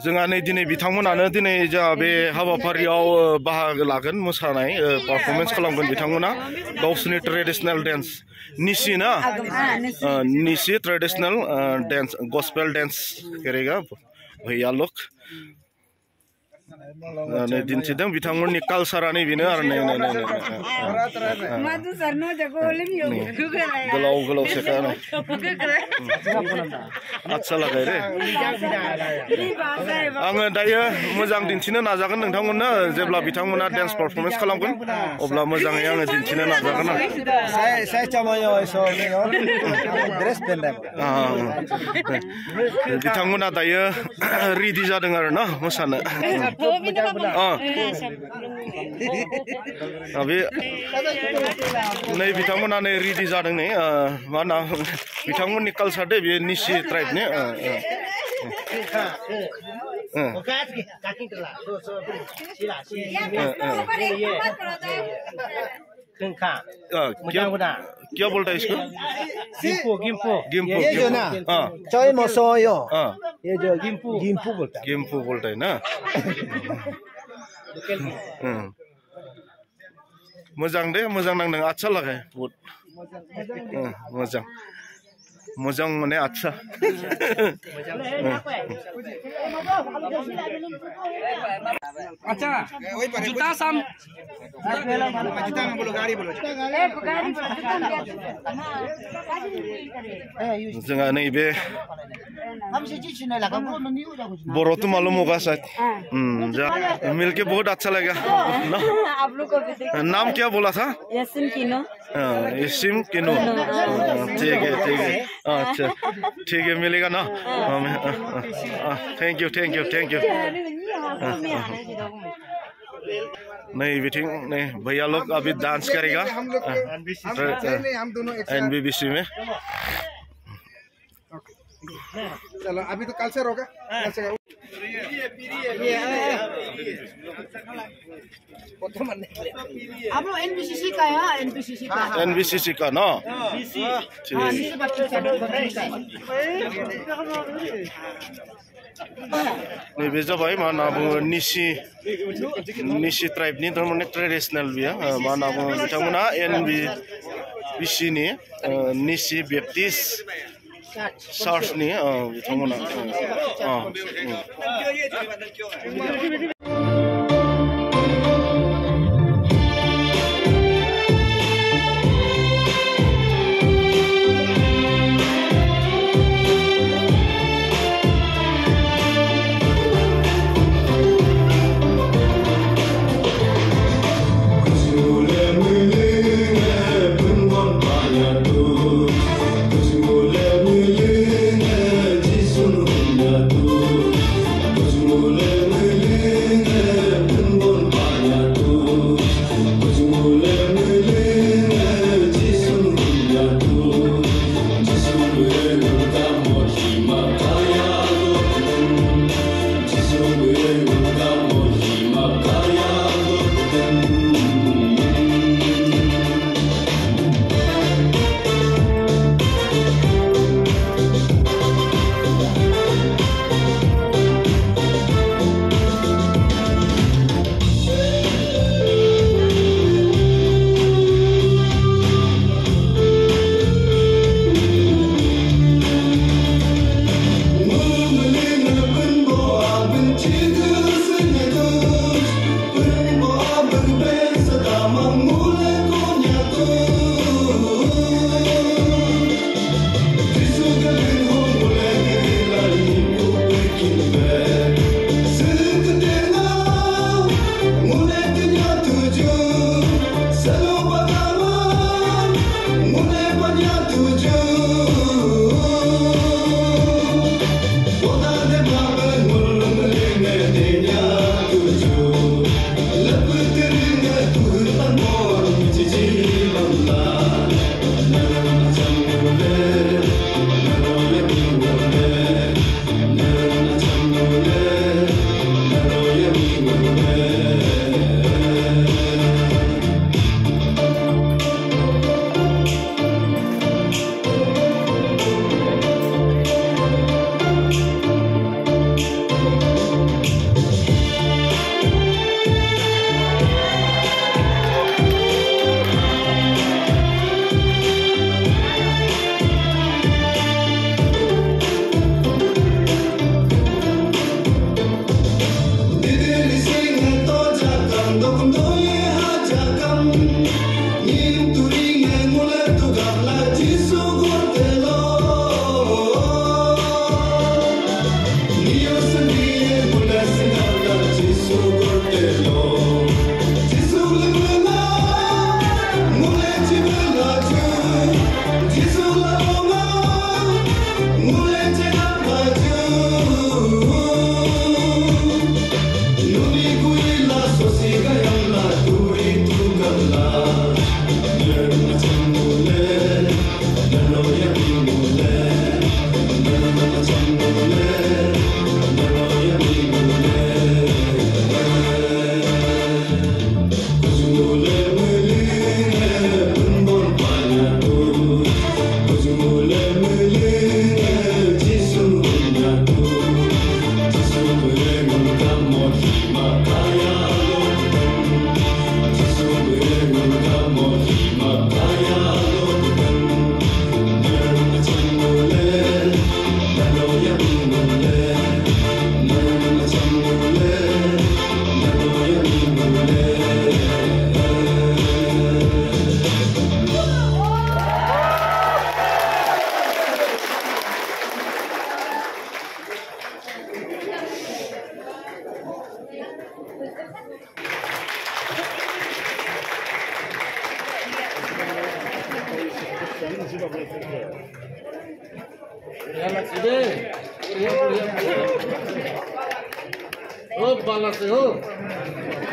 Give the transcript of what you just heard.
जोंहा नै दिनै बिथांमोनानो दिनै जोंहा बे हाबाफारियाव बाहागो लागोन मोसानाय पारफरमेन्स खालामगोन बिथांमोना गावसोरनि ट्रेडिशनेल डेन्स निसि ना निसि ट्रेडिशनेल डेन्स गस्पेल डेन्स करेगा भैया लोग नै दिन्थिदों बिथांमोननि कालसारानो बेनो आरो नै गोलाव गोलाव सेखा आदसा लागाय रे आङो दायो मोजां दिन्थिनो नाजागोन नोंथांमोननो जेब्ला बिथांमोना डेन्स पारफरमेन्स खालामगोन अब्ला मोजाङै आङो दिन्थिनो नाजागोन बिथांमोना दायो रेडि जादों आरो ना मोसानो बे नै बिथांमोना नै रेडि जादों नै मा होनो बिथांमोननि कालसार दे बे निसि ट्राइबनि क्या बोलता है इसको गिम्पू गिम्पू ये जो ना चोय मोसोयो ये जो गिम्पू बोलता है ना मोजां दे मोजां नांदों आच्छा लागे बहुत मोजां मोजां माने आच्छा अच्छा जूता साम जूता में बोलो गाड़ी बोलो जोंहा नैबे बोरो तो मालूम होगा शायद मिलके बहुत अच्छा लगा आप लोग को नाम क्या बोला था यसिम किनो यसिम किनो ठीक है अच्छा ठीक है मिलेगा ना थैंक यू नहीं बिटिंग नहीं भैया लोग अभी डांस करेगा NBBC में चलो अभी तो कल्चर होगा आप लोग NBCC का ना नैबे जाबाय मा होनना बुङो निसि ट्राइबनि थारमाने ट्रेडिशनेल बियो मा होनना बुङो बिथांमोना NBBC नि निसि बेप्टिस्ट चार्चनि बिथांमोना Oh, balas, oh.